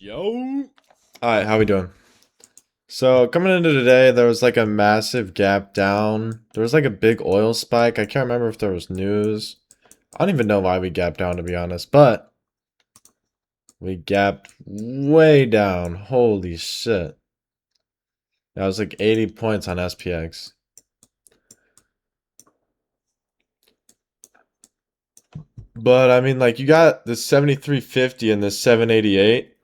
Yo. Alright, how we doing? So coming into today, there was like a massive gap down. There was like a big oil spike. I can't remember if there was news. I don't even know why we gapped down, to be honest, but we gapped way down. Holy shit. That was like 80 points on SPX. But I mean, like, you got the 7350 and the 788.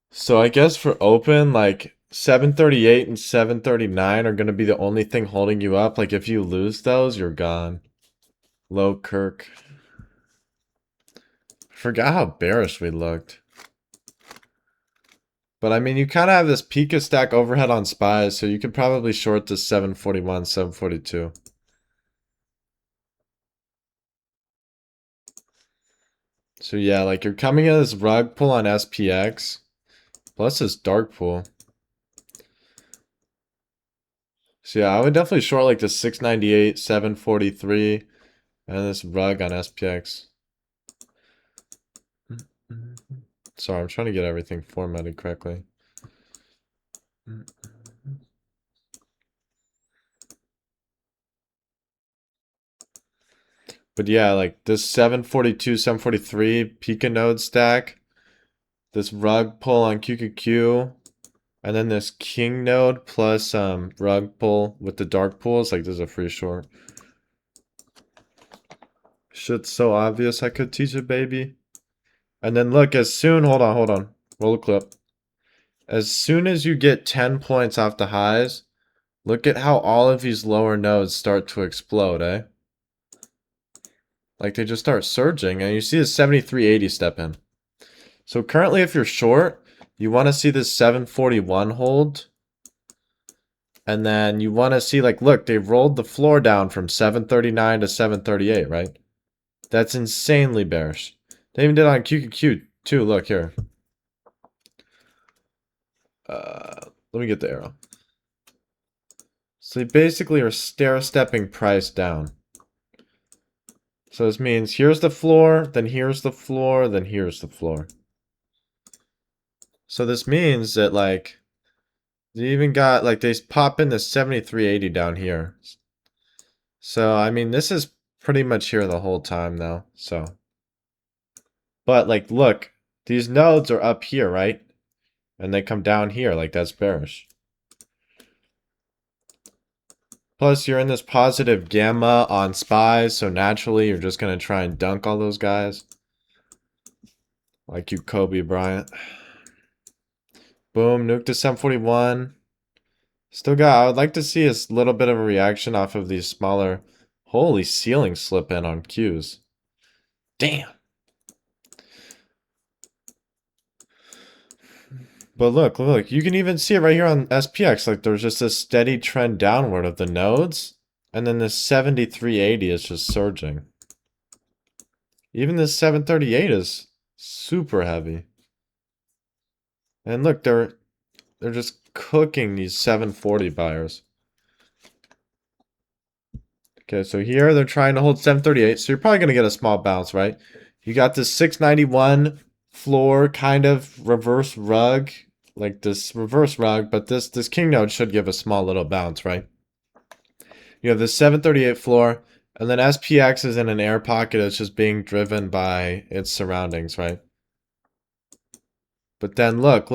So I guess for open, like 738 and 739 are going to be the only thing holding you up. Like if you lose those, you're gone. Low Kirk. Forgot how bearish we looked. But I mean, you kind of have this Pika stack overhead on SPYs, so you could probably short this 741, 742. So yeah, like you're coming in this rug pull on SPX, plus this dark pool. So yeah, I would definitely short like the 698, 743, and this rug on SPX. Sorry, I'm trying to get everything formatted correctly. But yeah, like this 742, 743 Pika node stack, this rug pull on QQQ, and then this king node plus rug pull with the dark pools, like this is a free short. Shit's so obvious I could teach a baby. And then look, hold on, roll the clip. As soon as you get 10 points off the highs, look at how all of these lower nodes start to explode, eh? Like they just start surging, and you see the 7380 step in. So currently, if you're short, you want to see this 741 hold. And then you want to see, like, look, they've rolled the floor down from 739 to 738, right? That's insanely bearish. They even did on QQQ too. Look here. Let me get the arrow. So they basically are stair-stepping price down. So this means here's the floor, then here's the floor, then here's the floor. So this means that, like, they even got, like, they pop in the 7380 down here. So, I mean, this is pretty much here the whole time, though, so. But, like, look, these nodes are up here, right? And they come down here, like, that's bearish. Plus, you're in this positive gamma on SPYs, so naturally, you're just going to try and dunk all those guys. Like you, Kobe Bryant. Boom, nuke to 741. Still got, I would like to see a little bit of a reaction off of these smaller, holy ceiling slip in on Qs. Damn. But look, you can even see it right here on SPX. Like there's just a steady trend downward of the nodes. And then the 7380 is just surging. Even this 738 is super heavy. And look, they're just cooking these 740 buyers. Okay, so here they're trying to hold 738. So you're probably going to get a small bounce, right? You got this 691 floor kind of reverse rug. Like this reverse rug, but this king node should give a small little bounce, right? You have the 738 floor, and then SPX is in an air pocket. It's just being driven by its surroundings, right? But then look.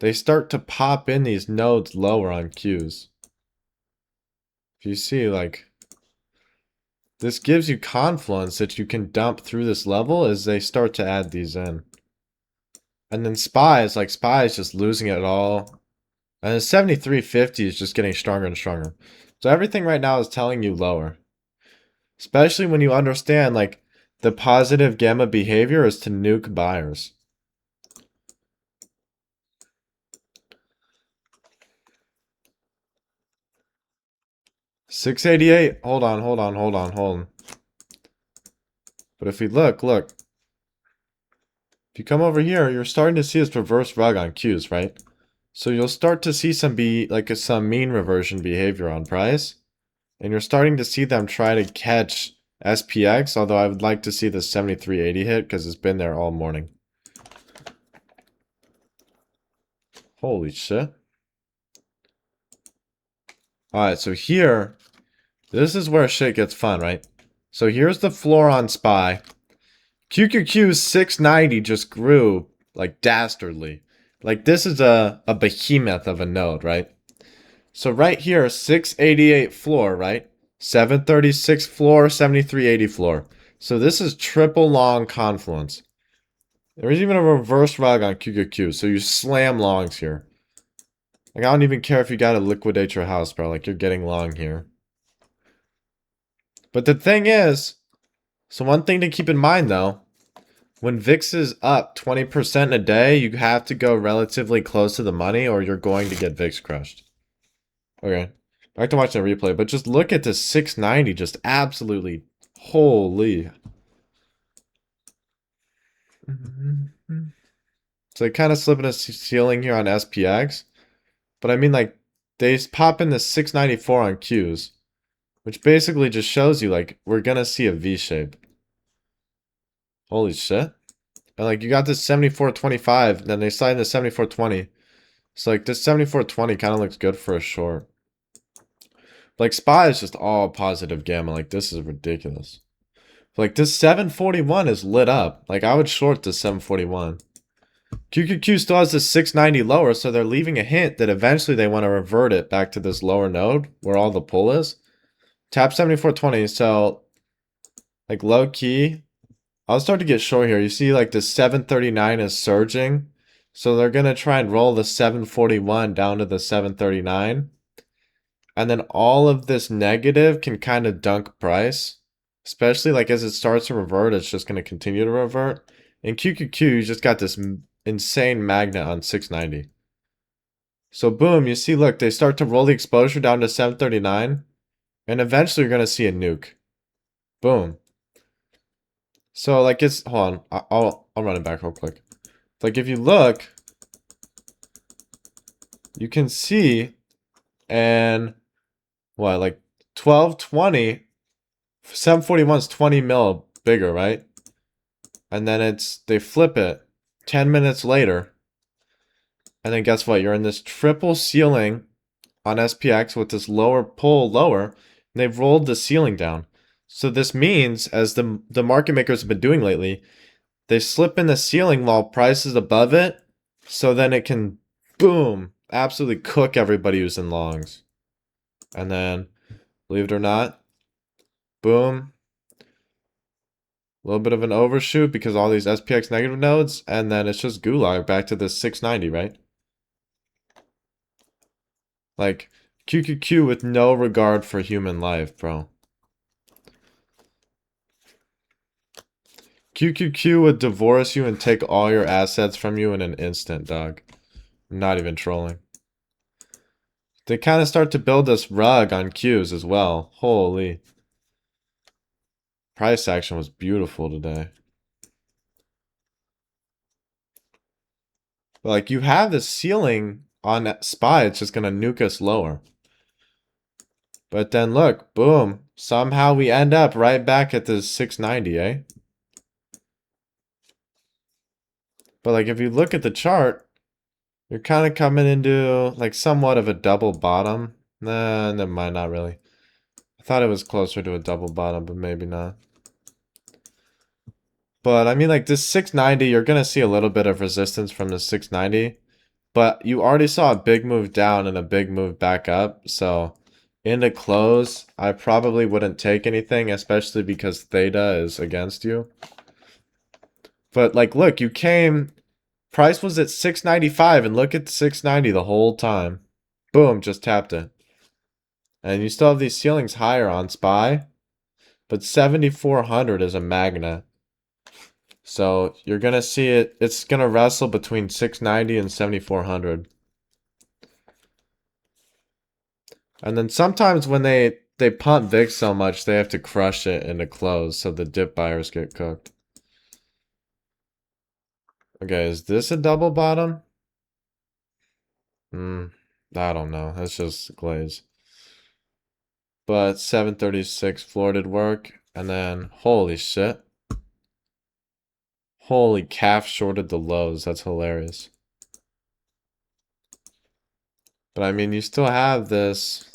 They start to pop in these nodes lower on Qs. If you see, like, this gives you confluence that you can dump through this level as they start to add these in. And then SPY is just losing it all. And the 7350 is just getting stronger and stronger. So everything right now is telling you lower. Especially when you understand, like, the positive gamma behavior is to nuke buyers. $688. Hold on. But if we look. If you come over here, you're starting to see this reverse rug on Qs, right? So you'll start to see some mean reversion behavior on price. And you're starting to see them try to catch SPX, although I would like to see the 7380 hit because it's been there all morning. Holy shit. Alright, so here, this is where shit gets fun, right? So here's the floor on SPY. QQQ 690 just grew like dastardly. Like this is a behemoth of a node, right? So right here, 688 floor, right? 736 floor, 7380 floor. So this is triple long confluence. There's even a reverse rug on QQQ, so you slam longs here. Like I don't even care if you gotta liquidate your house, bro. Like you're getting long here. But the thing is, so one thing to keep in mind though, when VIX is up 20% in a day, you have to go relatively close to the money or you're going to get VIX crushed. Okay. Back to watching the replay, but just look at this 690, just absolutely holy. So they kind of slipping a ceiling here on SPX. But I mean, like, they pop in the 694 on Qs, which basically just shows you, like, we're going to see a V shape. Holy shit. And, like, you got this 74.25, then they slide into 74.20. So, like, this 74.20 kind of looks good for a short. Like, SPY is just all positive gamma. Like, this is ridiculous. Like, this 741 is lit up. Like, I would short this 741. QQQ still has this 690 lower, so they're leaving a hint that eventually they want to revert it back to this lower node where all the pull is. Tap 7420, so like low key, I'll start to get short here. You see like the 739 is surging, so they're going to try and roll the 741 down to the 739. And then all of this negative can kind of dunk price, especially like as it starts to revert, it's just going to continue to revert. In QQQ, you just got this insane magnet on 690. So boom, you see, look, they start to roll the exposure down to 739, and eventually you're going to see a nuke. Boom. So like it's, hold on, I'll run it back real quick. Like if you look, you can see, and what, like 1220, 741 is 20 mil bigger, right? And then they flip it 10 minutes later. And then guess what? You're in this triple ceiling on SPX with this lower pull lower, and they've rolled the ceiling down. So this means, as the market makers have been doing lately, they slip in the ceiling while price is above it, so then it can, boom, absolutely cook everybody who's in longs. And then, believe it or not, boom, a little bit of an overshoot because all these SPX negative nodes, and then it's just gulag back to this 690, right? Like, QQQ with no regard for human life, bro. QQQ would divorce you and take all your assets from you in an instant, dog. I'm not even trolling. They kind of start to build this rug on Qs as well. Holy. Price action was beautiful today. But like, you have this ceiling on SPY, it's just going to nuke us lower. But then look, boom. Somehow we end up right back at this 690, eh? But like, if you look at the chart, you're kind of coming into like somewhat of a double bottom. Nah, never mind, not really. I thought it was closer to a double bottom, but maybe not. But I mean, like this 690, you're going to see a little bit of resistance from the 690. But you already saw a big move down and a big move back up. So into close, I probably wouldn't take anything, especially because theta is against you. But like, look, you came, price was at 695 and look at 690 the whole time. Boom, just tapped it. And you still have these ceilings higher on SPY, but 7,400 is a magnet. So you're going to see it, it's going to wrestle between 690 and 7,400. And then sometimes when they pump VIX so much, they have to crush it into close so the dip buyers get cooked. Okay, is this a double bottom? I don't know. That's just glaze. But 736 floor did work. And then, holy shit. Holy calf shorted the lows. That's hilarious. But I mean, you still have this.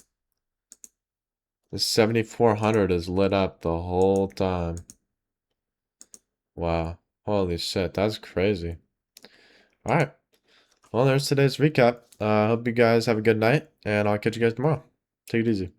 This 7400 is lit up the whole time. Wow. Holy shit, that's crazy. Alright. Well, there's today's recap. I hope you guys have a good night, and I'll catch you guys tomorrow. Take it easy.